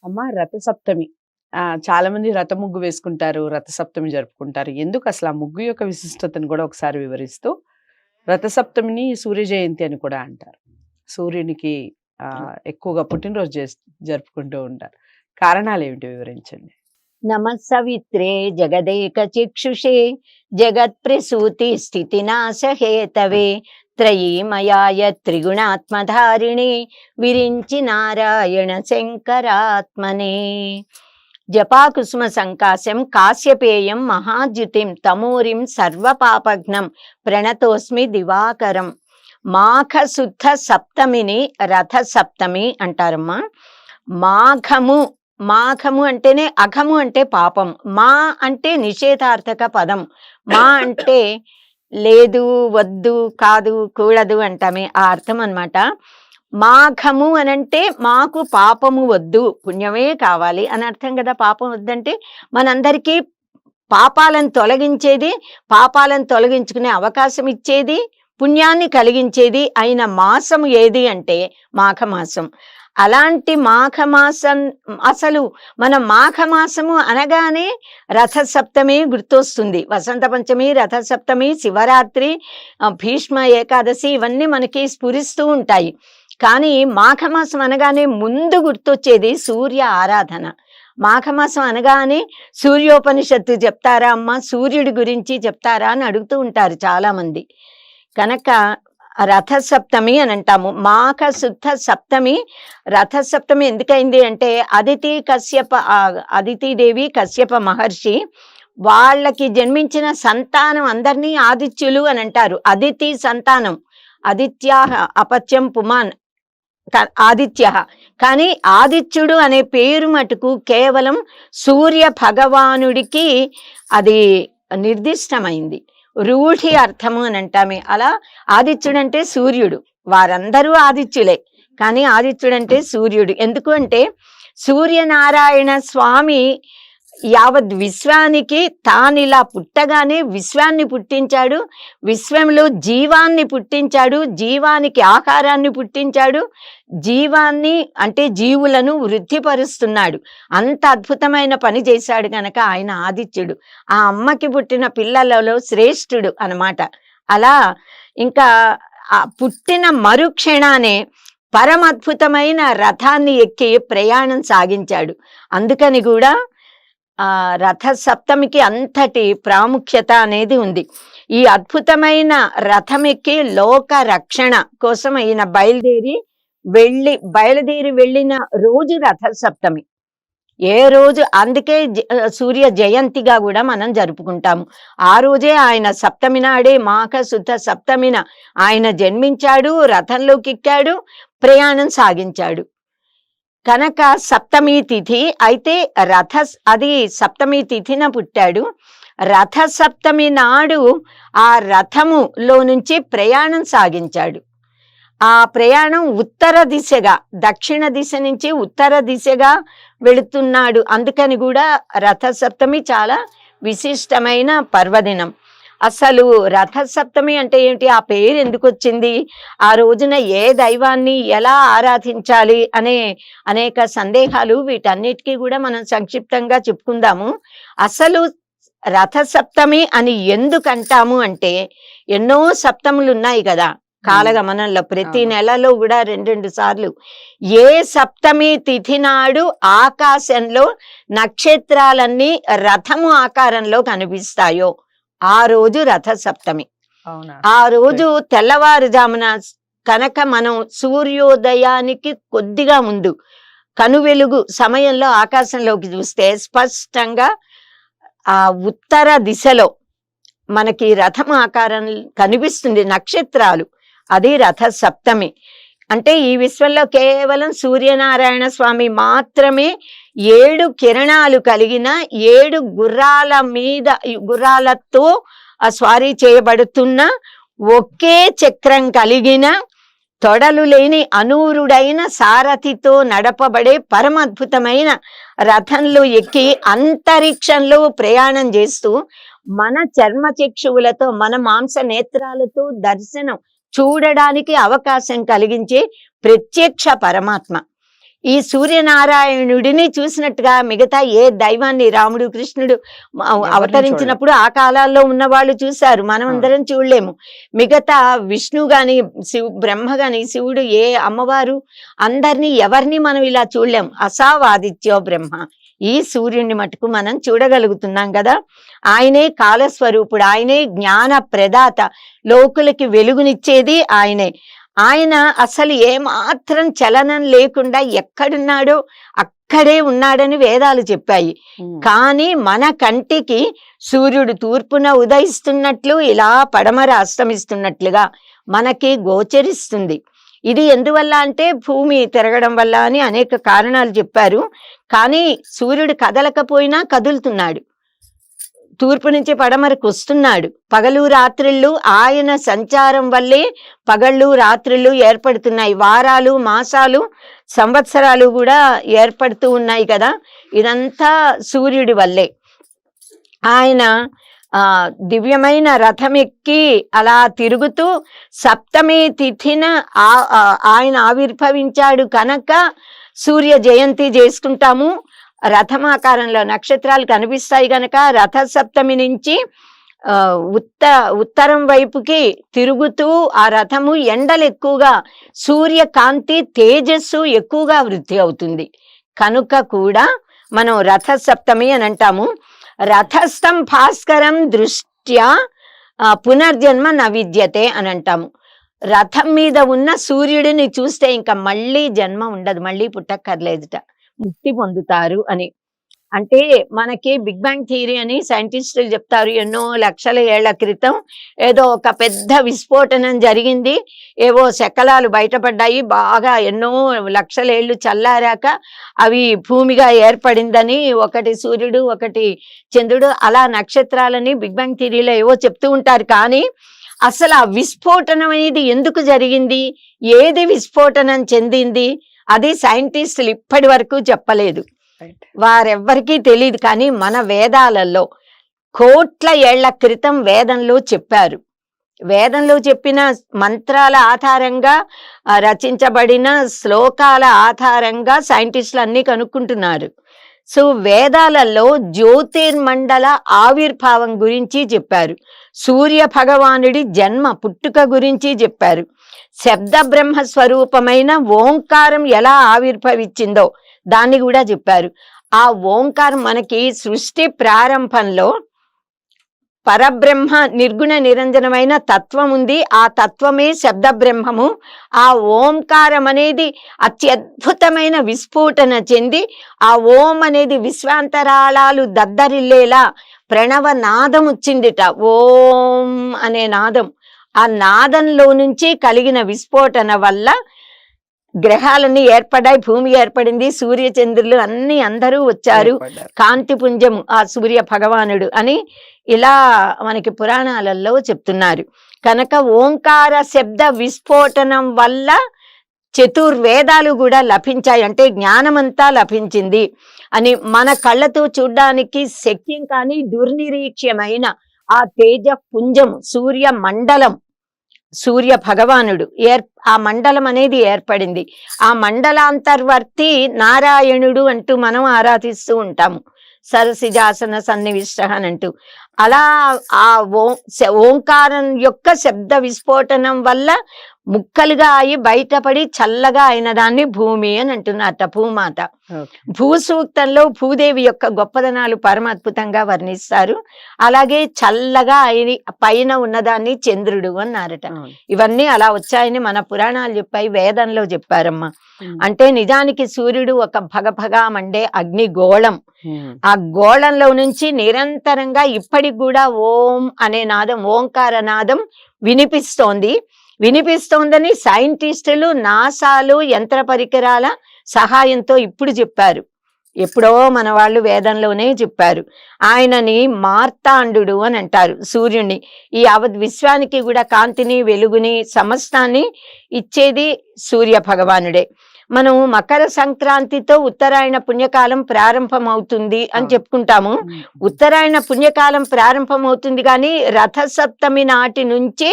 అమ్మ రథసప్తమి. చాలా మంది రథ ముగ్గు వేసుకుంటారు. రథసప్తమి జరుపుకుంటారు. ఎందుకు అసలు ఆ ముగ్గు యొక్క విశిష్టతను కూడా ఒకసారి వివరిస్తూ, రథసప్తమిని సూర్య జయంతి అని కూడా అంటారు. సూర్యునికి ఎక్కువగా పుట్టినరోజు జరుపుకుంటూ ఉంటారు. కారణాలేమిటి వివరించండి? నమః సవిత్రే జగదేక చిక్షుషే జగత్ప్రసూతి స్థితినాశహేతవే త్రయీమయాయ త్రిగుణాత్మధారిణి విరించి నారాయణ శంకరాత్మనే. జపాకుసుమ సంకాశం కాశ్యపేయం మహాద్యుతిం తమూరిం సర్వపాపఘ్నం ప్రణతోస్మి దివాకరం. మాఘశుద్ధ సప్తమిని రథ సప్తమి అంటారమ్మా. మాఘము మాఘము అంటేనే అఘము అంటే పాపం. మా అంటే నిషేధార్థక పదం. మా అంటే లేదు, వద్దు, కాదు, కూడదు అంటామే, ఆ అర్థం అన్నమాట. మాఘము అనంటే మాకు పాపము వద్దు, పుణ్యమే కావాలి అని అర్థం కదా. పాపం వద్దంటే మనందరికీ పాపాలను తొలగించేది, పాపాలను తొలగించుకునే అవకాశం ఇచ్చేది, పుణ్యాన్ని కలిగించేది అయిన మాసము ఏది అంటే మాఘమాసం. అలాంటి మాఘమాసం, అసలు మన మాఘమాసము అనగానే రథసప్తమి గుర్తొస్తుంది. వసంత పంచమి, రథసప్తమి, శివరాత్రి, భీష్మ ఏకాదశి ఇవన్నీ మనకి స్ఫురిస్తూ ఉంటాయి. కానీ మాఘమాసం అనగానే ముందు గుర్తొచ్చేది సూర్య ఆరాధన. మాఘమాసం అనగానే సూర్యోపనిషత్తు చెప్తారా అమ్మ, సూర్యుడి గురించి చెప్తారా అని అడుగుతూ ఉంటారు చాలా మంది. కనుక రథసప్తమి అని అంటాము. మాఘ శుద్ధ సప్తమి. రథసప్తమి ఎందుకైంది అంటే అదితిదేవి కశ్యప మహర్షి వాళ్ళకి జన్మించిన సంతానం అందరినీ ఆదిత్యులు అని అంటారు. అదితి సంతానం, ఆదిత్యా అపత్యం పుమాన్ ఆదిత్య. కానీ ఆదిత్యుడు అనే పేరు మటుకు కేవలం సూర్య భగవానుడికి అది నిర్దిష్టమైంది. రూఢి అర్థము అని అంటామే. అలా ఆదిత్యుడు అంటే సూర్యుడు. వారందరూ ఆదిత్యులే, కానీ ఆదిత్యుడు అంటే సూర్యుడు. ఎందుకు అంటే సూర్యనారాయణ స్వామి యావత్ విశ్వానికి తానిలా పుట్టగానే విశ్వాన్ని పుట్టించాడు, విశ్వంలో జీవాన్ని పుట్టించాడు, జీవానికి ఆహారాన్ని పుట్టించాడు, జీవాన్ని అంటే జీవులను వృద్ధిపరుస్తున్నాడు. అంత అద్భుతమైన పని చేశాడు కనుక ఆయన ఆదిత్యుడు. ఆ అమ్మకి పుట్టిన పిల్లలలో శ్రేష్ఠుడు అన్నమాట. అలా ఇంకా పుట్టిన మరుక్షణానే పరమద్భుతమైన రథాన్ని ఎక్కి ప్రయాణం సాగించాడు. అందుకని కూడా రథ సప్తమికి అంతటి ప్రాముఖ్యత అనేది ఉంది. ఈ అద్భుతమైన రథం ఎక్కి లోక రక్షణ కోసం ఈయన బయలుదేరి వెళ్ళిన రోజు రథ సప్తమి. ఏ రోజు, అందుకే సూర్య జయంతిగా కూడా మనం జరుపుకుంటాము. ఆ రోజే ఆయన సప్తమి నాడే, మాఘ శుద్ధ సప్తమిన ఆయన జన్మించాడు, రథంలోకి ఎక్కాడు, ప్రయాణం సాగించాడు. కనుక సప్తమి తిథి అయితే అది సప్తమి తిథిన పుట్టాడు. రథ సప్తమి నాడు ఆ రథములో నుంచి ప్రయాణం సాగించాడు. ఆ ప్రయాణం ఉత్తర దిశగా, దక్షిణ దిశ నుంచి ఉత్తర దిశగా వెళుతున్నాడు. అందుకని కూడా రథ సప్తమి చాలా విశిష్టమైన పర్వదినం. అసలు రథసప్తమి అంటే ఏమిటి, ఆ పేరు ఎందుకు వచ్చింది, ఆ రోజున ఏ దైవాన్ని ఎలా ఆరాధించాలి అనే అనేక సందేహాలు, వీటన్నిటికీ కూడా మనం సంక్షిప్తంగా చెప్పుకుందాము. అసలు రథసప్తమి అని ఎందుకు అంటాము అంటే, ఎన్నో సప్తములు ఉన్నాయి కదా కాలగమనంలో. ప్రతి నెలలో కూడా 2 సార్లు ఏ సప్తమి తిథి నాడు ఆకాశంలో నక్షత్రాలన్నీ రథము ఆకారంలో కనిపిస్తాయో ఆ రోజు రథ సప్తమి. ఆ రోజు తెల్లవారుజామున కనుక మనం సూర్యోదయానికి కొద్దిగా ముందు కనువెలుగు సమయంలో ఆకాశంలోకి చూస్తే స్పష్టంగా ఆ ఉత్తర దిశలో మనకి రథం ఆకారం కనిపిస్తుంది, నక్షత్రాలు. అది రథ సప్తమి. అంటే ఈ విశ్వంలో కేవలం సూర్యనారాయణ స్వామి మాత్రమే 7 కిరణాలు కలిగిన 7 గుర్రాలతో స్వారీ చేయబడుతున్న ఒకే చక్రం కలిగిన తొడలు లేని అనూరుడైన సారథితో నడపబడే పరమద్భుతమైన రథంలో ఎక్కి అంతరిక్షంలో ప్రయాణం చేస్తూ మన చర్మచక్షువులతో, మన మాంస నేత్రాలతో దర్శనం చూడడానికి అవకాశం కలిగించే ప్రత్యక్ష పరమాత్మ. ఈ సూర్యనారాయణుడిని చూసినట్టుగా మిగతా ఏ దైవాన్ని రాముడు కృష్ణుడు అవతరించినప్పుడు ఆ కాలాల్లో ఉన్న వాళ్ళు చూశారు, మనం అందరం చూడలేము. మిగతా విష్ణు గాని బ్రహ్మ గాని శివుడు ఏ అమ్మవారు అందరినీ ఎవరిని మనం ఇలా చూడలేము. అసావాదిత్యో బ్రహ్మ, ఈ సూర్యుడిని మటుకు మనం చూడగలుగుతున్నాం కదా. ఆయనే కాలస్వరూపుడు, ఆయనే జ్ఞాన ప్రదాత, లోకులకి వెలుగునిచ్చేది ఆయనే. ఆయన అసలు ఏమాత్రం చలనం లేకుండా ఎక్కడున్నాడో అక్కడే ఉన్నాడని వేదాలు చెప్పాయి. కానీ మన కంటికి సూర్యుడు తూర్పున ఉదయిస్తున్నట్లు ఇలా పడమర అస్తమిస్తున్నట్లుగా మనకి గోచరిస్తుంది. ఇది ఎందువల్ల అంటే భూమి తిరగడం వల్ల అని అనేక కారణాలు చెప్పారు. కానీ సూర్యుడు కదలకపోయినా కదులుతున్నాడు, తూర్పు నుంచి పడమరకు వస్తున్నాడు. పగలు రాత్రిళ్ళు ఆయన సంచారం వల్లే పగళ్ళు రాత్రిళ్ళు ఏర్పడుతున్నాయి. వారాలు మాసాలు సంవత్సరాలు కూడా ఏర్పడుతూ ఉన్నాయి కదా. ఇదంతా సూర్యుడి వల్లే. ఆయన దివ్యమైన రథం ఎక్కి అలా తిరుగుతూ సప్తమి తిథిన ఆయన ఆవిర్భవించాడు కనుక సూర్య జయంతి చేసుకుంటాము. రథమాకారంలో నక్షత్రాలు కనిపిస్తాయి గనక రథ సప్తమి నుంచి ఉత్తరం వైపుకి తిరుగుతూ ఆ రథము ఎండలు ఎక్కువగా, సూర్యకాంతి తేజస్సు ఎక్కువగా వృద్ధి అవుతుంది కనుక కూడా మనం రథ సప్తమి అని అంటాము. రథస్థం భాస్కరం దృష్ట్యా పునర్జన్మ నవిద్యతే అని అంటాము. రథం మీద ఉన్న సూర్యుడిని చూస్తే ఇంకా మళ్ళీ జన్మ ఉండదు, మళ్ళీ పుట్టక్కర్లేదుట, ముక్తి పొందుతారు అని. అంటే మనకి బిగ్ బ్యాంగ్ థియరీ అని సైంటిస్టులు చెప్తారు. ఎన్నో లక్షల ఏళ్ల క్రితం ఏదో ఒక పెద్ద విస్ఫోటనం జరిగింది, ఏవో శకలాలు బయటపడ్డాయి, బాగా ఎన్నో లక్షల ఏళ్ళు చల్లారాక అవి భూమిగా ఏర్పడిందని, ఒకటి సూర్యుడు ఒకటి చంద్రుడు, అలా నక్షత్రాలని బిగ్ బ్యాంగ్ థియరీలో ఏవో చెప్తూ ఉంటారు. కానీ అసలు ఆ విస్ఫోటనం అనేది ఎందుకు జరిగింది, ఏది విస్ఫోటనం చెందింది, అది సైంటిస్టులు ఇప్పటి వరకు చెప్పలేదు, వారెవ్వరికీ తెలియదు. కానీ మన వేదాలలో కోట్ల ఏళ్ల క్రితం వేదంలో చెప్పారు. వేదంలో చెప్పిన మంత్రాల ఆధారంగా రచించబడిన శ్లోకాల ఆధారంగా సైంటిస్టులు అన్ని కనుక్కుంటున్నారు. సో వేదాలలో జ్యోతిర్మండల ఆవిర్భావం గురించి చెప్పారు, సూర్య భగవానుడి జన్మ పుట్టుక గురించి చెప్పారు, శబ్ద బ్రహ్మ స్వరూపమైన ఓంకారం ఎలా ఆవిర్భవించిందో దాన్ని కూడా చెప్పారు. ఆ ఓంకారం మనకి సృష్టి ప్రారంభంలో పరబ్రహ్మ నిర్గుణ నిరంజనమైన తత్వం ఉంది, ఆ తత్వమే శబ్ద బ్రహ్మము. ఆ ఓంకారం అనేది అత్యద్భుతమైన విస్ఫోటన చెంది ఆ ఓం అనేది విశ్వాంతరాళాలు దద్దరిల్లేలా ప్రణవ నాదం వచ్చిందిట, ఓం అనే నాదం. ఆ నాదంలో నుంచి కలిగిన విస్ఫోటన వల్ల గ్రహాలన్నీ ఏర్పడ్డాయి, భూమి ఏర్పడింది, సూర్య చంద్రులు అన్ని అందరూ వచ్చారు, కాంతి పుంజము ఆ సూర్య భగవానుడు అని ఇలా మనకి పురాణాలలో చెప్తున్నారు. కనుక ఓంకార శబ్ద విస్ఫోటనం వల్ల చతుర్వేదాలు కూడా లభించాయి, అంటే జ్ఞానమంతా లభించింది అని మన కళ్ళతో చూడ్డానికి శక్యం కానీ దుర్నిరీక్ష్యమైన ఆ తేజ పుంజం సూర్య మండలం, సూర్య భగవానుడు ఆ మండలం అనేది ఏర్పడింది. ఆ మండలాంతర్వర్తి నారాయణుడు అంటూ మనం ఆరాధిస్తూ ఉంటాము, సరసిజాసన సన్నివిష్ట అని అంటూ. అలా ఆ ఓంకారం యొక్క శబ్ద విస్ఫోటనం వల్ల ముక్కలుగా అయి బయటపడి చల్లగా అయిన దాన్ని భూమి అని అంటున్నారట, భూమాత. భూసూక్తంలో భూదేవి యొక్క గొప్పదనాలు పరమాద్భుతంగా వర్ణిస్తారు. అలాగే చల్లగా అయి పైన ఉన్నదాన్ని చంద్రుడు అన్నారట. ఇవన్నీ అలా వచ్చాయని మన పురాణాలు చెప్పాయి, వేదంలో చెప్పారమ్మా. అంటే నిజానికి సూర్యుడు ఒక భగభగా మండే అగ్ని గోళం. ఆ గోళంలో నుంచి నిరంతరంగా ఇప్పటికి కూడా ఓం అనే నాదం, ఓంకార నాదం వినిపిస్తోందని సైంటిస్టులు నాసాలు యంత్ర పరికరాల సహాయంతో ఇప్పుడు చెప్పారు. ఎప్పుడో మన వాళ్ళు వేదంలోనే చెప్పారు. ఆయనని మార్తాండు అని అంటారు, సూర్యుడిని. ఈ విశ్వానికి కూడా కాంతిని వెలుగుని సమస్తాన్ని ఇచ్చేది సూర్య భగవానుడే. మనం మకర సంక్రాంతితో ఉత్తరాయణ పుణ్యకాలం ప్రారంభమవుతుంది అని చెప్పుకుంటాము. ఉత్తరాయణ పుణ్యకాలం ప్రారంభమవుతుంది కానీ రథసప్తమి నాటి నుంచి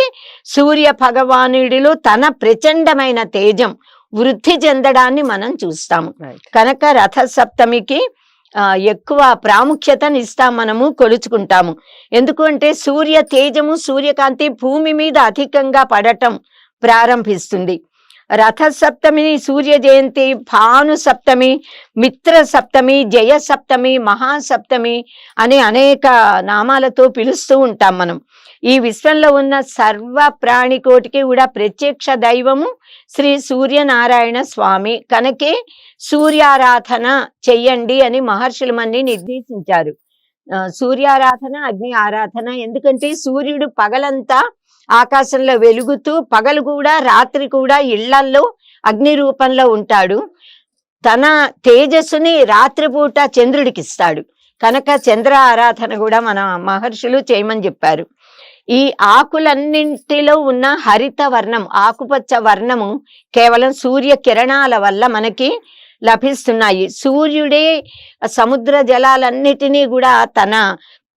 సూర్య భగవానుడిలో తన ప్రచండమైన తేజం వృద్ధి చెందడాన్ని మనం చూస్తాము. రైట్. కనుక రథ సప్తమికి ఎక్కువ ప్రాముఖ్యతని ఇస్తాం, మనము కొలుచుకుంటాము. ఎందుకు అంటే సూర్య తేజము, సూర్యకాంతి భూమి మీద అధికంగా పడటం ప్రారంభిస్తుంది. రథ సప్తమిని సూర్య జయంతి, భాను సప్తమి, మిత్ర సప్తమి, జయ సప్తమి, మహాసప్తమి అని అనేక నామాలతో పిలుస్తూ ఉంటాం మనం. ఈ విశ్వంలో ఉన్న సర్వ ప్రాణికోటికి కూడా ప్రత్యక్ష దైవము శ్రీ సూర్యనారాయణ స్వామి. కనుకే సూర్యారాధన చెయ్యండి అని మహర్షులు మన్ని నిర్దేశించారు. సూర్యారాధన, అగ్ని ఆరాధన. ఎందుకంటే సూర్యుడు పగలంతా ఆకాశంలో వెలుగుతూ, పగలు కూడా రాత్రి కూడా ఇళ్లల్లో అగ్ని రూపంలో ఉంటాడు. తన తేజస్సుని రాత్రిపూట చంద్రుడికి ఇస్తాడు. కనుక చంద్ర ఆరాధన కూడా మన మహర్షులు చేయమని చెప్పారు. ఈ ఆకులన్నింటిలో ఉన్న హరిత వర్ణం, ఆకుపచ్చ వర్ణము కేవలం సూర్య కిరణాల వల్ల మనకి లభిస్తున్నాయి. సూర్యుడే సముద్ర జలాలన్నిటినీ కూడా తన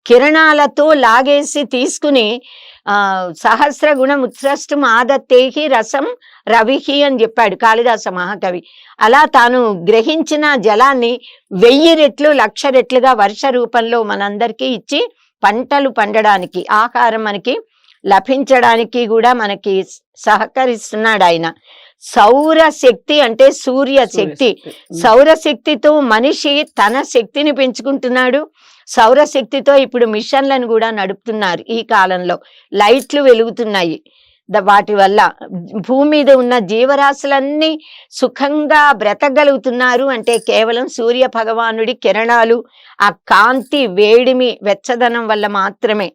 కిరణాలతో లాగేసి తీసుకుని సహస్ర గుణ ఉత్సృష్టం ఆదత్తేహి రసం రవిహి అని చెప్పాడు కాళిదాస మహాకవి. అలా తాను గ్రహించిన జలాన్ని 1000 రెట్లు 1,00,000 రెట్లుగా వర్ష రూపంలో మనందరికీ ఇచ్చి పంటలు పండడానికి, ఆహారం మనకి లభించడానికి కూడా మనకి సహకరిస్తున్నాడు ఆయన. సౌర శక్తి అంటే సూర్య శక్తి. సౌరశక్తితో మనిషి తన శక్తిని పెంచుకుంటున్నాడు. సౌరశక్తితో ఇప్పుడు మిషన్లను కూడా నడుపుతున్నారు. ఈ కాలంలో లైట్లు వెలుగుతున్నాయి. వాటి వల్ల భూమి మీద ఉన్న జీవరాశులన్నీ సుఖంగా బ్రతకగలుగుతున్నారు అంటే కేవలం సూర్య భగవానుడి కిరణాలు, ఆ కాంతి, వేడిమి, వెచ్చదనం వల్ల మాత్రమే.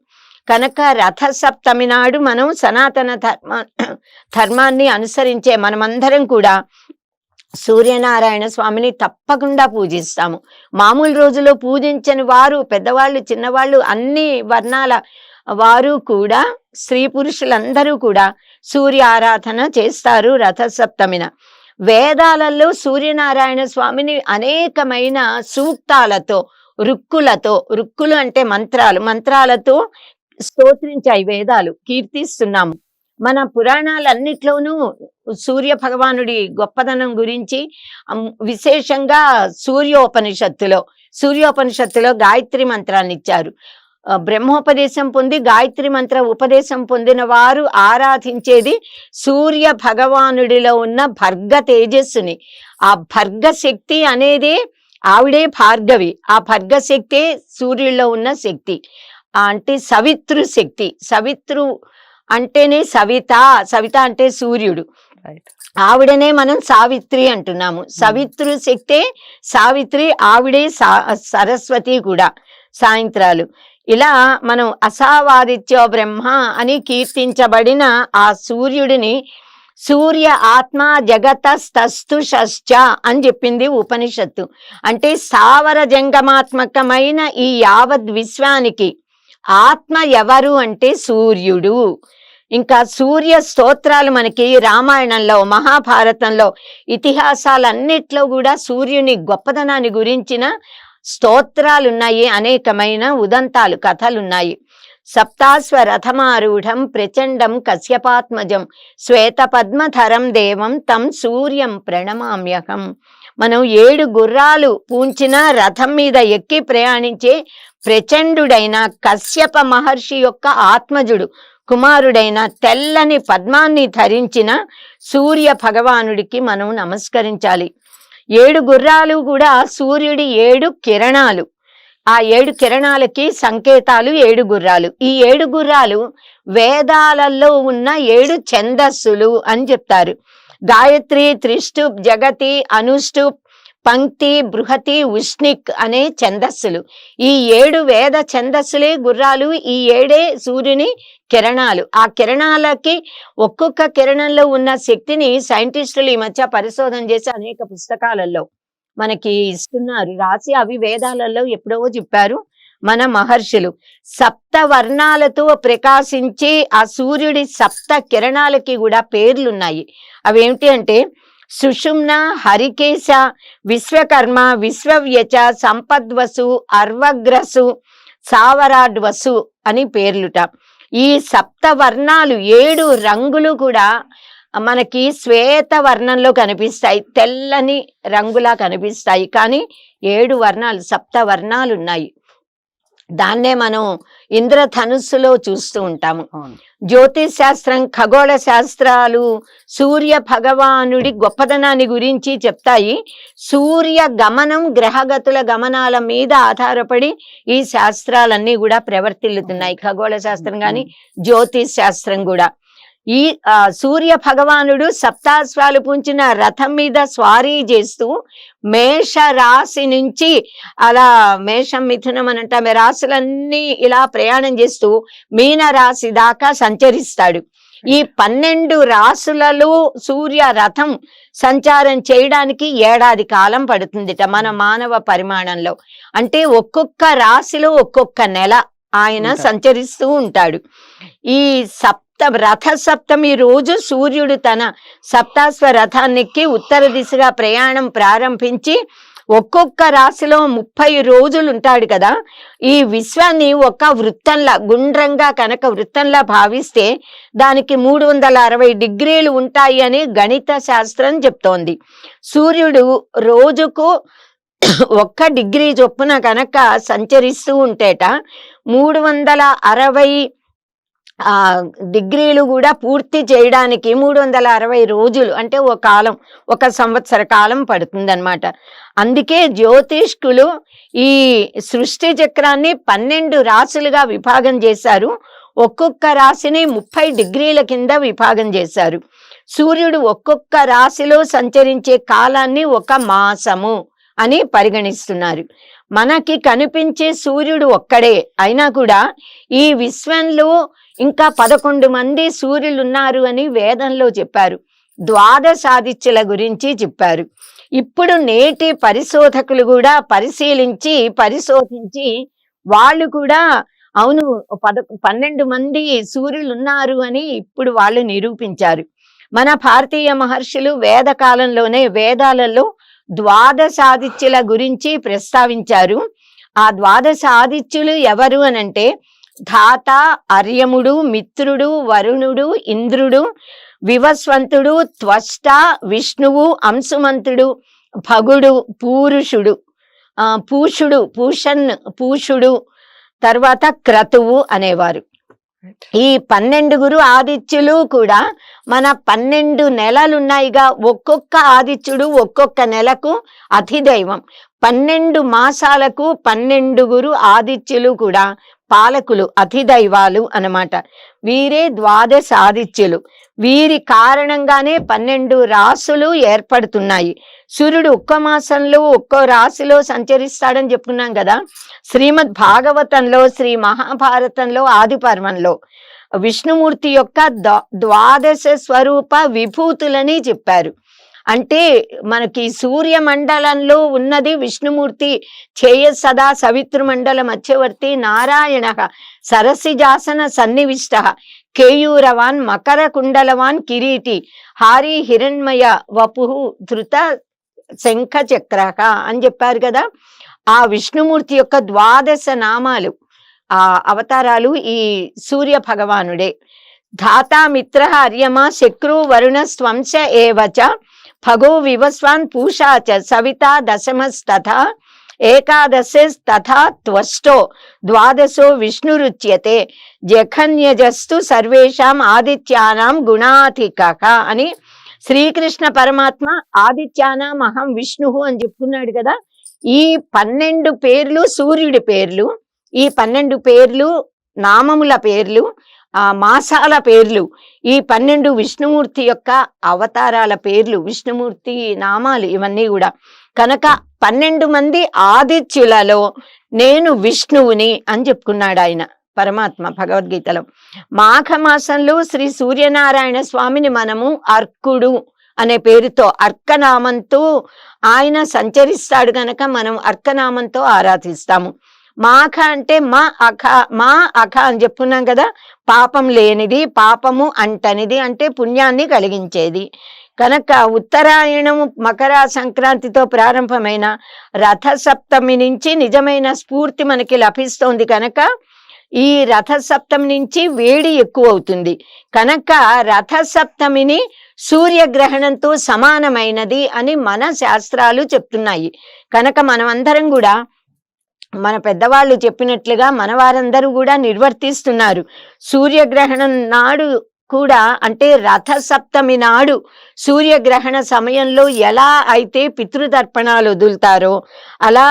కనుక రథ సప్తమి నాడు మనం సనాతన ధర్మాన్ని అనుసరించే మనమందరం కూడా సూర్యనారాయణ స్వామిని తప్పకుండా పూజిస్తాము. మామూలు రోజుల్లో పూజించని వారు, పెద్దవాళ్ళు, చిన్నవాళ్ళు, అన్ని వర్ణాల వారు కూడా, స్త్రీ పురుషులందరూ కూడా సూర్య ఆరాధన చేస్తారు రథ సప్తమిన. వేదాలలో సూర్యనారాయణ స్వామిని అనేకమైన సూక్తాలతో, రుక్కులు అంటే మంత్రాలతో స్తోత్రించాయి వేదాలు, కీర్తిస్తున్నాము. మన పురాణాలన్నిట్లోనూ సూర్య భగవానుడి గొప్పదనం గురించి విశేషంగా సూర్యోపనిషత్తులో గాయత్రి మంత్రాన్ని ఇచ్చారు. బ్రహ్మోపదేశం పొంది గాయత్రి మంత్ర ఉపదేశం పొందిన వారు ఆరాధించేది సూర్య భగవానుడిలో ఉన్న భర్గ తేజస్సుని. ఆ భర్గ శక్తి అనేదే ఆవిడే భార్గవి. ఆ భర్గ శక్తే సూర్యుల్లో ఉన్న శక్తి. అంటే సవితృ శక్తి. సవితృ అంటేనే సవిత అంటే సూర్యుడు. ఆవిడనే మనం సావిత్రి అంటున్నాము. సవితృ శక్తే సావిత్రి, ఆవిడే సరస్వతి కూడా సాయంత్రాలు. ఇలా మనం అసావాదిత్యో బ్రహ్మ అని కీర్తించబడిన ఆ సూర్యుడిని సూర్య ఆత్మ జగతస్తస్తుషశ్చ అని చెప్పింది ఉపనిషత్తు. అంటే స్థావర జంగమాత్మకమైన ఈ యావద్ విశ్వానికి ఆత్మ ఎవరు అంటే సూర్యుడు. ఇంకా సూర్య స్తోత్రాలు మనకి రామాయణంలో, మహాభారతంలో, ఇతిహాసాలన్నిట్లో కూడా సూర్యుని గొప్పదనాన్ని గురించిన స్తోత్రాలున్నాయి. అనేకమైన ఉదంతాలు, కథలున్నాయి. సప్తాశ్వరథమారూఢం ప్రచండం కశ్యపాత్మజం శ్వేత పద్మధరం దేవం తం సూర్యం ప్రణమామ్యహం. మనం 7 గుర్రాలు పూంచిన రథం మీద ఎక్కి ప్రయాణించే ప్రచండుడైన కశ్యప మహర్షి యొక్క ఆత్మజుడు కుమారుడైన తెల్లని పద్మాన్ని ధరించిన సూర్య భగవానుడికి మనం నమస్కరించాలి. 7 గుర్రాలు కూడా సూర్యుడి 7 కిరణాలు. ఆ 7 కిరణాలకి సంకేతాలు 7 గుర్రాలు. ఈ 7 గుర్రాలు వేదాలలో ఉన్న 7 ఛందస్సులు అని చెప్తారు. గాయత్రి, త్రిష్టుప్, జగతి, అనుష్టుప్, పంక్తి, బృహతి, ఉష్ణిక్ అనే ఛందస్సులు. ఈ 7 వేద ఛందస్సులే గుర్రాలు. ఈ 7 సూర్యుని కిరణాలు. ఆ కిరణాలకి ఒక్కొక్క కిరణంలో ఉన్న శక్తిని సైంటిస్టులు ఈ మధ్య పరిశోధన చేసి అనేక పుస్తకాలలో మనకి ఇస్తున్నారు రాసి. అవి వేదాలలో ఎప్పుడో చెప్పారు మన మహర్షులు. సప్త వర్ణాలతో ప్రకాశించి ఆ సూర్యుడి సప్త కిరణాలకి కూడా పేర్లున్నాయి. అవేమిటి అంటే సుషుమ్న, హరికేశ, విశ్వకర్మ, విశ్వవ్యచ, సంపద్వసు, అర్వగ్రసు, సావరాడ్వసు అని పేర్లుట. ఈ సప్త వర్ణాలు 7 రంగులు కూడా మనకి శ్వేత వర్ణంలో కనిపిస్తాయి, తెల్లని రంగులా కనిపిస్తాయి. కానీ 7 వర్ణాలు, 7 వర్ణాలు ఉన్నాయి. దాన్నే మనం ఇంద్రధనుస్సులో చూస్తూ ఉంటాము. అవును. జ్యోతిష్ శాస్త్రం, ఖగోళ శాస్త్రాలు సూర్య భగవానుడి గొప్పదనాన్ని గురించి చెప్తాయి. సూర్య గమనం, గ్రహగతుల గమనాల మీద ఆధారపడి ఈ శాస్త్రాలన్నీ కూడా ప్రవర్తిల్లుతున్నాయి. ఖగోళ శాస్త్రం కానీ జ్యోతిష్ శాస్త్రం కూడా. ఈ సూర్య భగవానుడు సప్తాశ్వాలు పుంచిన రథం మీద స్వారీ చేస్తూ మేష రాశి నుంచి అలా మేషం, మిథునం అని అంటే రాశులన్నీ ఇలా ప్రయాణం చేస్తూ మీన రాశి దాకా సంచరిస్తాడు. ఈ 12 రాశులలో సూర్య రథం సంచారం చేయడానికి 1 ఏడాది కాలం పడుతుందిట మన మానవ పరిమాణంలో. అంటే ఒక్కొక్క రాశిలో ఒక్కొక్క నెల ఆయన సంచరిస్తూ ఉంటాడు. ఈ రథ సప్తమి రోజు సూర్యుడు తన సప్తాశ్వ రథాన్నెక్కి ఉత్తర దిశగా ప్రయాణం ప్రారంభించి ఒక్కొక్క రాశిలో 30 రోజులు ఉంటాడు కదా. ఈ విశ్వాన్ని ఒక వృత్తంలా, గుండ్రంగా కనుక వృత్తంలా భావిస్తే దానికి 360 డిగ్రీలు ఉంటాయి అని గణిత శాస్త్రం చెప్తోంది. సూర్యుడు రోజుకు 1 డిగ్రీ చొప్పున కనుక సంచరిస్తూ ఉంటేట 360 డిగ్రీలు కూడా పూర్తి చేయడానికి 360 రోజులు అంటే ఒక సంవత్సర కాలం పడుతుందన్నమాట. అందుకే జ్యోతిష్కులు ఈ సృష్టి చక్రాన్ని 12 రాశులుగా విభాగం చేశారు. ఒక్కొక్క రాశిని 30 డిగ్రీల కింద విభాగం చేశారు. సూర్యుడు ఒక్కొక్క రాశిలో సంచరించే కాలాన్ని 1 మాసము అని పరిగణిస్తున్నారు. మనకి కనిపించే సూర్యుడు ఒక్కడే అయినా కూడా ఈ విశ్వంలో ఇంకా 11 మంది సూర్యులు ఉన్నారు అని వేదంలో చెప్పారు. ద్వాదశాదిత్యుల గురించి చెప్పారు. ఇప్పుడు నేటి పరిశోధకులు కూడా పరిశోధించి వాళ్ళు కూడా అవును 12 మంది సూర్యులు ఉన్నారు అని ఇప్పుడు వాళ్ళు నిరూపించారు. మన భారతీయ మహర్షులు వేద కాలంలోనే వేదాలలో ద్వాదశాదిత్యుల గురించి ప్రస్తావించారు. ఆ ద్వాదశాదిత్యులు ఎవరు అనంటే ధాత, అర్యముడు, మిత్రుడు, వరుణుడు, ఇంద్రుడు, వివస్వంతుడు, త్వష్ట, విష్ణువు, అంశుమంతుడు, భగుడు, పూషుడు, తర్వాత క్రతువు అనేవారు. ఈ 12 ఆదిత్యులు కూడా మన 12 నెలలున్నాయిగా, ఒక్కొక్క ఆదిత్యుడు ఒక్కొక్క నెలకు అధిదైవం. 12 మాసాలకు 12 ఆదిత్యులు కూడా పాలకులు, అధిదైవాలు అన్నమాట. వీరే ద్వాదశాదిత్యులు. వీరి కారణంగానే 12 రాశులు ఏర్పడుతున్నాయి. సూర్యుడు ఒక్క మాసంలో ఒక్కో రాశిలో సంచరిస్తాడని చెప్పుకున్నాం కదా. శ్రీమద్ భాగవతంలో, శ్రీ మహాభారతంలో ఆది పర్వంలో విష్ణుమూర్తి యొక్క ద్వాదశ స్వరూప విభూతులని చెప్పారు. అంటే మనకి సూర్యమండలంలో ఉన్నది విష్ణుమూర్తి. చేయ సదా సవితృమండల మధ్యవర్తి నారాయణ సరసిజాసన సన్నివిష్ట కేయూరవాన్ మకర కుండలవాన్ కిరీటి హారి హిరణ్మయ వపు ధృత శంఖ చక్రక అని చెప్పారు కదా. ఆ విష్ణుమూర్తి యొక్క 12 నామాలు, ఆ అవతారాలు ఈ సూర్య భగవానుడే. ధాతా మిత్ర అర్యమ శక్రు వరుణ స్వంశ ఏవచ భగో వివస్వాన్ పూషాచ సవితా దశమస్తథా ఏకాదశస్తథా త్వష్టో ద్వాదశో విష్ణురుచ్యతే జఘన్యజస్తు సర్వేషాం ఆదిత్యానాం గుణాధికః అని శ్రీకృష్ణ పరమాత్మ ఆదిత్యానాం అహం విష్ణువు అని చెప్పుకున్నాడు కదా. ఈ 12 పేర్లు సూర్యుడి పేర్లు, ఈ 12 పేర్లు నామముల పేర్లు, ఆ మాసాల పేర్లు, ఈ 12 విష్ణుమూర్తి యొక్క అవతారాల పేర్లు, విష్ణుమూర్తి నామాలు ఇవన్నీ కూడా. కనుక 12 మంది ఆదిత్యులలో నేను విష్ణువుని అని చెప్పుకున్నాడు ఆయన పరమాత్మ భగవద్గీతలో. మాఘమాసంలో శ్రీ సూర్యనారాయణ స్వామిని మనము అర్కుడు అనే పేరుతో, అర్కనామంతో ఆయన సంచరిస్తాడు కనుక మనం అర్కనామంతో ఆరాధిస్తాము. మాఘ అంటే మా అఖ అని చెప్పుకున్నాం కదా. పాపం లేనిది, పాపము అంటనిది, అంటే పుణ్యాన్ని కలిగించేది. కనుక ఉత్తరాయణం మకర సంక్రాంతితో ప్రారంభమైన రథ సప్తమి నుంచి నిజమైన స్ఫూర్తి మనకి లభిస్తోంది. కనుక ఈ రథ సప్తమి నుంచి వేడి ఎక్కువ అవుతుంది. కనుక రథ సప్తమిని సూర్యగ్రహణంతో సమానమైనది అని మన శాస్త్రాలు చెప్తున్నాయి. కనుక మనమందరం కూడా మన పెద్దవాళ్ళు చెప్పినట్లుగా మన వారందరూ కూడా నిర్వర్తిస్తున్నారు. సూర్యగ్రహణం నాడు కూడా, అంటే రథ సప్తమి నాడు సూర్యగ్రహణ సమయంలో ఎలా అయితే పితృతర్పణాలు వదులుతారో అలా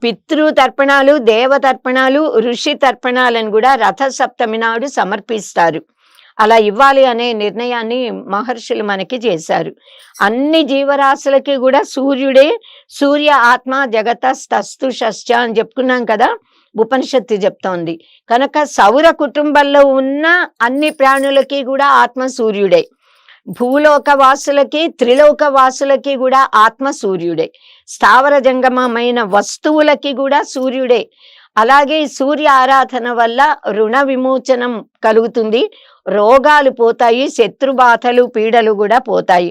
పితృతర్పణాలు, దేవతర్పణాలు, ఋషి తర్పణాలను కూడా రథ సప్తమి నాడు సమర్పిస్తారు. అలా ఇవ్వాలి అనే నిర్ణయాన్ని మహర్షులు మనకి చేశారు. అన్ని జీవరాశులకి కూడా సూర్యుడే సూర్య ఆత్మ జగతస్తస్తు షశ్చ అని చెప్పుకున్నాం కదా, ఉపనిషత్తు చెప్తోంది. కనుక సౌర కుటుంబంలో ఉన్న అన్ని ప్రాణులకి కూడా ఆత్మ సూర్యుడే. భూలోక వాసులకి, త్రిలోక వాసులకి కూడా ఆత్మ సూర్యుడే. స్థావర జంగమమైన వస్తువులకి కూడా సూర్యుడే. అలాగే సూర్య ఆరాధన వల్ల రుణ విమోచనం కలుగుతుంది, రోగాలు పోతాయి, శత్రుబాధలు పీడలు కూడా పోతాయి.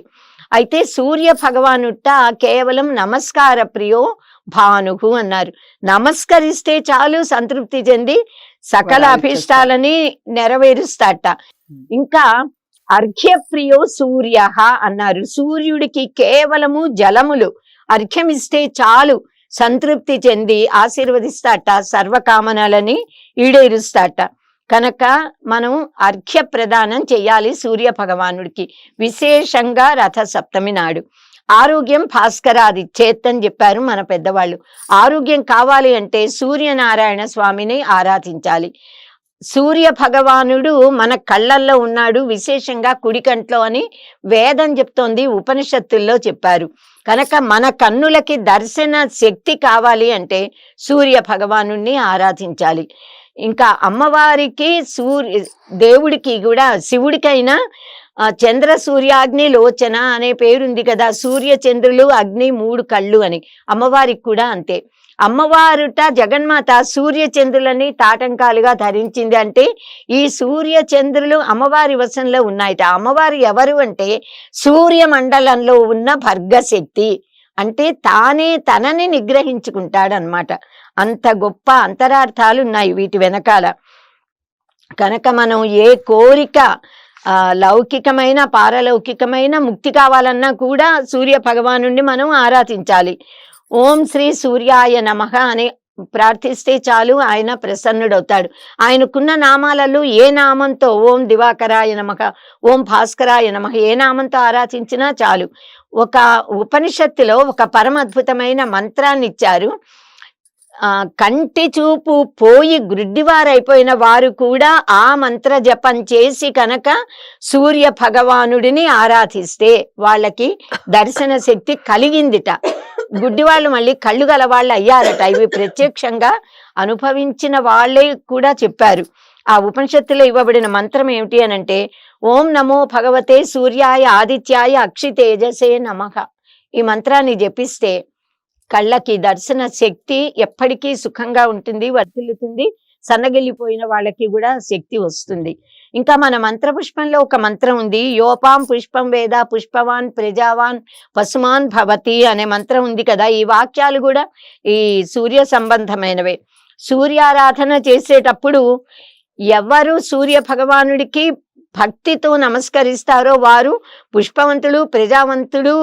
అయితే సూర్య భగవానుట కేవలం నమస్కార ప్రియో భానుహు అన్నారు. నమస్కరిస్తే చాలు సంతృప్తి చెంది సకల అభీష్టాలని నెరవేరుస్తాట. ఇంకా అర్ఘ్యప్రియో సూర్య అన్నారు. సూర్యుడికి కేవలము జలములు అర్ఘ్యమిస్తే చాలు సంతృప్తి చెంది ఆశీర్వదిస్తాట, సర్వకామనలని ఈడేరుస్తాట. కనుక మనం అర్ఘ్య ప్రదానం చెయ్యాలి సూర్య భగవానుడికి, విశేషంగా రథ సప్తమి నాడు. ఆరోగ్యం భాస్కరాది చేత్తని చెప్పారు మన పెద్దవాళ్ళు. ఆరోగ్యం కావాలి అంటే సూర్యనారాయణ స్వామిని ఆరాధించాలి. సూర్య భగవానుడు మన కళ్ళల్లో ఉన్నాడు, విశేషంగా కుడి కంట్లో అని వేదం చెప్తోంది, ఉపనిషత్తుల్లో చెప్పారు. కనుక మన కన్నులకి దర్శన శక్తి కావాలి అంటే సూర్య భగవానుడిని ఆరాధించాలి. ఇంకా అమ్మవారికి దేవుడికి కూడా, శివుడికైనా చంద్ర సూర్యాగ్ని లోచన అనే పేరుంది కదా, సూర్య చంద్రులు అగ్ని 3 కళ్ళు అని. అమ్మవారికి కూడా అంతే. అమ్మవారుట జగన్మాత సూర్య చంద్రులని తాటంకాలుగా ధరించింది. అంటే ఈ సూర్య చంద్రులు అమ్మవారి వశంలో ఉన్నాయట. అమ్మవారు ఎవరు అంటే సూర్యమండలంలో ఉన్న భర్గశక్తి, అంటే తానే తనని నిగ్రహించుకుంటాడనమాట. అంత గొప్ప అంతరార్థాలు ఉన్నాయి వీటి వెనకాల. కనుక మనం ఏ కోరిక లౌకికమైన పారలౌకికమైన ముక్తి కావాలన్నా కూడా సూర్య భగవానుడిని మనం ఆరాధించాలి. ఓం శ్రీ సూర్యాయ నమః అని ప్రార్థిస్తే చాలు, ఆయన ప్రసన్నుడవుతాడు. ఆయనకున్న నామాలలో ఏ నామంతో, ఓం దివాకరాయ నమః, ఓం భాస్కరాయ నమః, ఏ నామంతో ఆరాధించినా చాలు. ఒక ఉపనిషత్తులో ఒక పరమ అద్భుతమైన మంత్రాన్ని ఇచ్చారు. కంటి చూపు పోయి గ్రుడ్డివారైపోయిన వారు కూడా ఆ మంత్ర జపం చేసి కనుక సూర్య భగవానుడిని ఆరాధిస్తే వాళ్ళకి దర్శన శక్తి కలిగిందిట. గుడ్డివాళ్ళు మళ్ళీ కళ్ళు గల వాళ్ళు అయ్యారట. ఇవి ప్రత్యక్షంగా అనుభవించిన వాళ్ళే కూడా చెప్పారు. ఆ ఉపనిషత్తులో ఇవ్వబడిన మంత్రం ఏమిటి అనంటే, ఓం నమో భగవతే సూర్యాయ ఆదిత్యాయ అక్షితేజసే నమః. ఈ మంత్రాన్ని జపిస్తే కళ్ళకి దర్శన శక్తి ఎప్పటికీ సుఖంగా ఉంటుంది, వర్తిల్లుతుంది. సన్నగిల్లిపోయిన వాళ్ళకి కూడా శక్తి వస్తుంది. ఇంకా మన మంత్రపుష్పంలో ఒక మంత్రం ఉంది, యోపాం పుష్పం వేద పుష్పవాన్ ప్రజావాన్ పశుమాన్ భవతి అనే మంత్రం ఉంది కదా. ఈ వాక్యాలు కూడా ఈ సూర్య సంబంధమైనవే. సూర్యారాధన చేసేటప్పుడు ఎవరు సూర్య భగవానుడికి భక్తితో నమస్కరిస్తారో వారు పుష్పవంతుడు, ప్రజావంతుడు,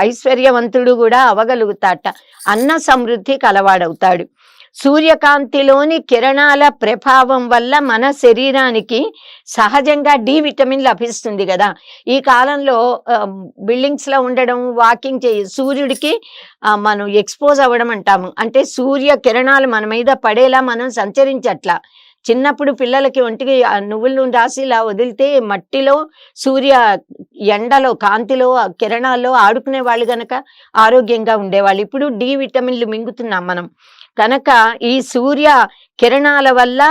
ఐశ్వర్యవంతుడు కూడా అవగలుగుతాట. అన్న సమృద్ధి కలవాడవుతాడు. సూర్యకాంతిలోని కిరణాల ప్రభావం వల్ల మన శరీరానికి సహజంగా డి విటమిన్ లభిస్తుంది కదా. ఈ కాలంలో బిల్డింగ్స్ లో ఉండడం, వాకింగ్ సూర్యుడికి మనం ఎక్స్పోజ్ అవ్వడం అంటాము. అంటే సూర్య కిరణాలు మన మీద పడేలా మనం సంచరించట్లా. చిన్నప్పుడు పిల్లలకి ఒంటికి నువ్వుల నూనె రాసి ఇలా వదిలితే మట్టిలో సూర్య ఎండలో కాంతిలో కిరణాల్లో ఆడుకునే వాళ్ళు గనక ఆరోగ్యంగా ఉండేవాళ్ళు. ఇప్పుడు డి విటమిన్లు మింగుతున్నాం మనం. కనుక ఈ సూర్య కిరణాల వల్ల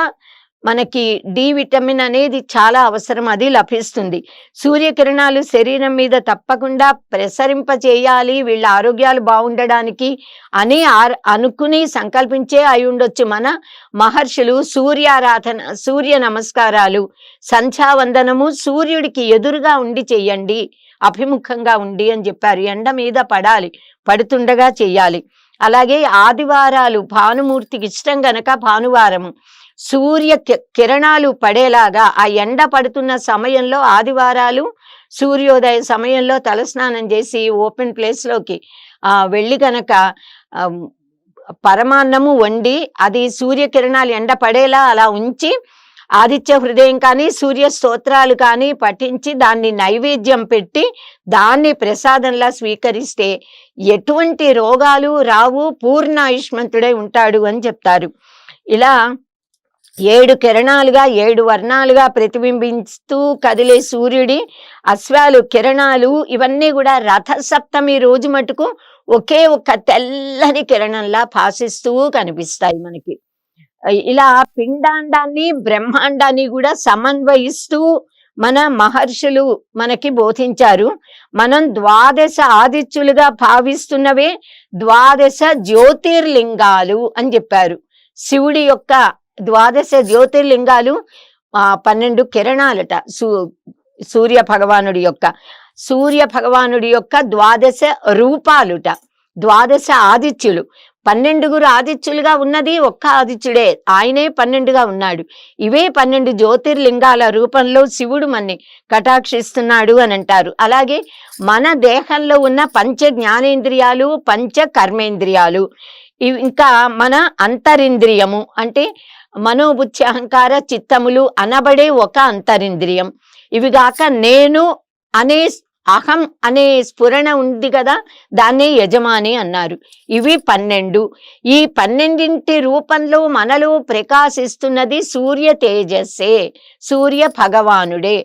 మనకి డి విటమిన్ అనేది చాలా అవసరం, అది లభిస్తుంది. సూర్యకిరణాలు శరీరం మీద తప్పకుండా ప్రసరింపచేయాలి వీళ్ళ ఆరోగ్యాలు బాగుండడానికి అని అనుకుని సంకల్పించే అయి ఉండొచ్చు మన మహర్షులు. సూర్యారాధన, సూర్య నమస్కారాలు, సంధ్యావందనము సూర్యుడికి ఎదురుగా ఉండి చెయ్యండి, అభిముఖంగా ఉండి అని చెప్పారు. ఎండ మీద పడాలి, పడుతుండగా చెయ్యాలి. అలాగే ఆదివారాలు భానుమూర్తికి ఇష్టం గనక భానువారము కిరణాలు పడేలాగా ఆ ఎండ పడుతున్న సమయంలో ఆదివారాలు సూర్యోదయ సమయంలో తలస్నానం చేసి ఓపెన్ ప్లేస్లోకి వెళ్ళి కనుక పరమాన్నము వండి అది సూర్యకిరణాలు ఎండ పడేలా అలా ఉంచి ఆదిత్య హృదయం కానీ సూర్య స్తోత్రాలు కానీ పఠించి దాన్ని నైవేద్యం పెట్టి దాన్ని ప్రసాదంలా స్వీకరిస్తే ఎటువంటి రోగాలు రావు, పూర్ణ ఆయుష్మంతుడై ఉంటాడు అని చెప్తారు. ఇలా 7 కిరణాలుగా 7 వర్ణాలుగా ప్రతిబింబిస్తూ కదిలే సూర్యుడి అశ్వాలు కిరణాలు ఇవన్నీ కూడా రథసప్తమి రోజు మటుకు ఒకే ఒక్క తెల్లని కిరణంలా భాసిస్తూ కనిపిస్తాయి మనకి. ఇలా పిండాండాన్ని బ్రహ్మాండాన్ని కూడా సమన్వయిస్తూ మన మహర్షులు మనకి బోధించారు. మనం 12 ఆదిత్యులుగా భావిస్తున్నవే 12 జ్యోతిర్లింగాలు అని చెప్పారు. శివుడి యొక్క 12 జ్యోతిర్లింగాలు 12 కిరణాలట. సూర్య భగవానుడి యొక్క 12 రూపాలుట, 12 ఆదిత్యులు. 12 ఆదిత్యులుగా ఉన్నది ఒక్క ఆదిత్యుడే, ఆయనే 12గా ఉన్నాడు. ఇవే 12 జ్యోతిర్లింగాల రూపంలో శివుడు మన్ని కటాక్షిస్తున్నాడు అని అంటారు. అలాగే మన దేహంలో ఉన్న పంచ జ్ఞానేంద్రియాలు, పంచ కర్మేంద్రియాలు, ఇంకా మన అంతరింద్రియము అంటే మనోబుద్ధి అహంకార చిత్తములు అనబడే ఒక అంతరింద్రియం. ఇవి గాక నేను అనే అహం అనే స్ఫురణ ఉంది కదా, దాన్ని యజమాని అన్నారు. ఇవి 12. ఈ 12 రూపంలో మనలో ప్రకాశిస్తున్నది సూర్య తేజస్సే, సూర్య భగవానుడే.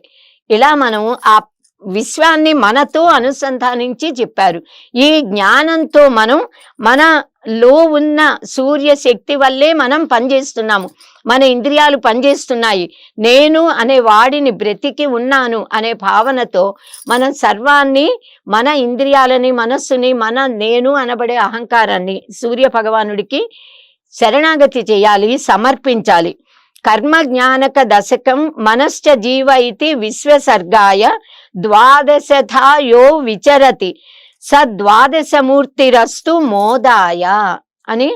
ఇలా మనం ఆ విశ్వాన్ని మనతో అనుసంధానించి చెప్పారు. ఈ జ్ఞానంతో మనం మనలో ఉన్న సూర్య శక్తి వల్లే మనం పనిచేస్తున్నాము, మన ఇంద్రియాలు పనిచేస్తున్నాయి. నేను అనే వాడిని బ్రతికి ఉన్నాను అనే భావనతో మనం సర్వాన్ని, మన ఇంద్రియాలని, మనస్సుని, నేను అనబడే అహంకారాన్ని సూర్య భగవానుడికి శరణాగతి చేయాలి, సమర్పించాలి. కర్మ జ్ఞానక దశకం మనశ్చ జీవ ఇతి విశ్వసర్గాయ 12థా యో విచరతి స 12మూర్తిరస్తు మోదాయ అని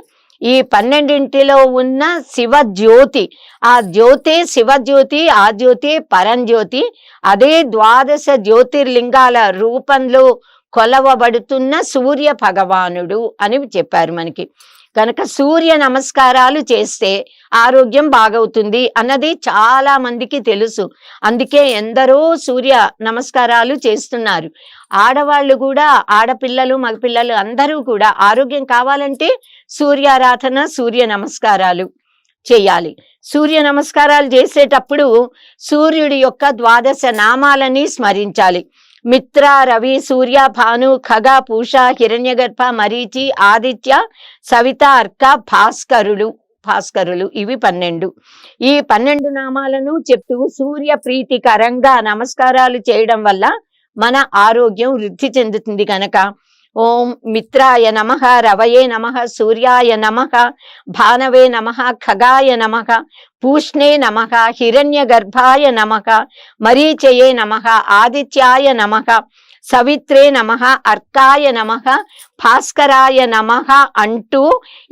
ఈ 12లో ఉన్న శివజ్యోతి, ఆ జ్యోతి శివజ్యోతి, ఆ జ్యోతి పరంజ్యోతి, అదే 12 జ్యోతిర్లింగాల రూపంలో కొలవబడుతున్న సూర్య భగవానుడు అని చెప్పారు మనకి. కనుక సూర్య నమస్కారాలు చేస్తే ఆరోగ్యం బాగవుతుంది అన్నది చాలా మందికి తెలుసు. అందుకే ఎందరో సూర్య నమస్కారాలు చేస్తున్నారు. ఆడవాళ్ళు కూడా, ఆడపిల్లలు మగపిల్లలు అందరూ కూడా ఆరోగ్యం కావాలంటే సూర్యారాధన, సూర్య నమస్కారాలు చేయాలి. సూర్య నమస్కారాలు చేసేటప్పుడు సూర్యుడి యొక్క 12 నామాలని స్మరించాలి. మిత్ర, రవి, సూర్య, భాను, ఖగ, పూష, హిరణ్యగర్భ, మరీచి, ఆదిత్య, సవిత, అర్క, భాస్కరులు ఇవి 12. ఈ 12 నామాలను చెప్తూ సూర్య ప్రీతికరంగా నమస్కారాలు చేయడం వల్ల మన ఆరోగ్యం వృద్ధి చెందుతుంది. కనుక ఓం మిత్రాయ నమః, రవయే నమః, సూర్యాయ నమః, భానవే నమః, ఖగాయ నమః, పూష్ణే నమః, హిరణ్యగర్భాయ నమః, మరీచయే నమః, ఆదిత్యాయ నమః, సవిత్రే నమః, అర్కాయ నమః, భాస్కరాయ నమః అంటూ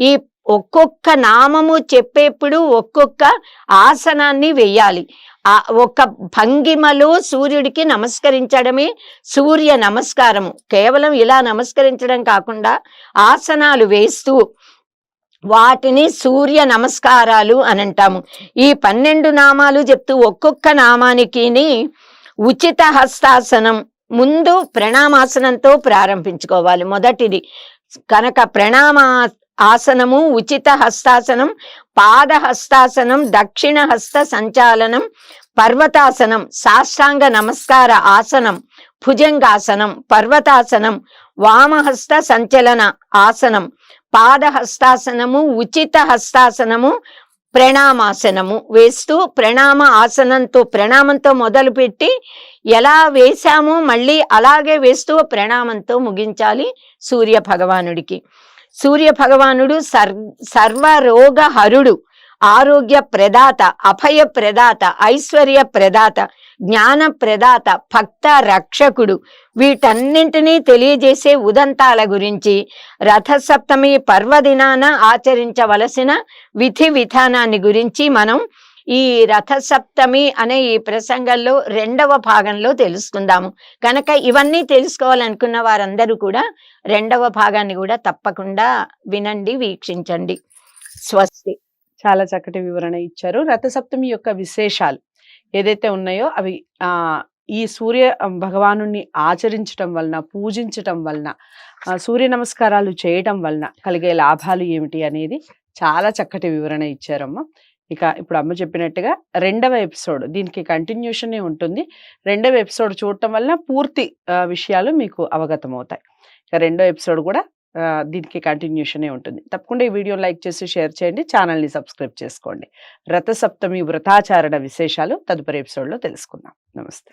ఈ ఒక్కొక్క నామము చెప్పేప్పుడు ఒక్కొక్క ఆసనాన్ని వేయాలి. ఒక భంగిమలో సూర్యుడికి నమస్కరించడమే సూర్య నమస్కారము. కేవలం ఇలా నమస్కరించడం కాకుండా ఆసనాలు వేస్తూ వాటిని సూర్య నమస్కారాలు అని అంటాము. ఈ 12 నామాలు చెప్తూ ఒక్కొక్క నామానికి ఉచిత హస్తాసనం, ముందు ప్రణామాసనంతో ప్రారంభించుకోవాలి మొదటిది. కనుక ఆసనము, ఉచిత హస్తాసనం, పాద హస్తాసనం, దక్షిణ హస్త సంచాలనం, పర్వతాసనం, సాష్టాంగ నమస్కార ఆసనం, భుజంగాసనం, పర్వతాసనం, వామహస్త సంచలన ఆసనం, పాద హస్తాసనము, ఉచిత హస్తాసనము, ప్రణామాసనము వేస్తూ ప్రణామంతో మొదలుపెట్టి ఎలా వేశామో మళ్ళీ అలాగే వేస్తూ ప్రణామంతో ముగించాలి సూర్య భగవానుడికి. సూర్య భగవానుడు సర్వరోగ హరుడు, ఆరోగ్య ప్రదాత, అభయ ప్రదాత, ఐశ్వర్య ప్రదాత, జ్ఞాన ప్రదాత, భక్త రక్షకుడు, వీటన్నింటినీ తెలియజేసే ఉదంతాల గురించి రథసప్తమి పర్వదినాన ఆచరించవలసిన విధి విధానాన్ని గురించి మనం ఈ రథసప్తమి అనే ఈ ప్రసంగంలో 2వ భాగంలో తెలుసుకుందాము. కనుక ఇవన్నీ తెలుసుకోవాలనుకున్న వారందరూ కూడా 2వ భాగాన్ని కూడా తప్పకుండా వినండి, వీక్షించండి. స్వస్తి. చాలా చక్కటి వివరణ ఇచ్చారు. రథసప్తమి యొక్క విశేషాలు ఏదైతే ఉన్నాయో అవి ఈ సూర్య భగవాను ఆచరించటం వలన, పూజించటం వలన, సూర్య నమస్కారాలు చేయటం వలన కలిగే లాభాలు ఏమిటి అనేది చాలా చక్కటి వివరణ ఇచ్చారమ్మ. ఇక ఇప్పుడు అమ్మ చెప్పినట్టుగా 2వ ఎపిసోడ్ దీనికి కంటిన్యూషన్ ఉంటుంది. 2వ ఎపిసోడ్ చూడటం వలన పూర్తి విషయాలు మీకు అవగతం అవుతాయి. ఇక 2వ ఎపిసోడ్ కూడా దీనికి కంటిన్యూషనే ఉంటుంది. తప్పకుండా ఈ వీడియో లైక్ చేసి షేర్ చేయండి, ఛానల్ని సబ్స్క్రైబ్ చేసుకోండి. రథసప్తమి వ్రతాచారణ విశేషాలు తదుపరి ఎపిసోడ్లో తెలుసుకుందాం. నమస్తే.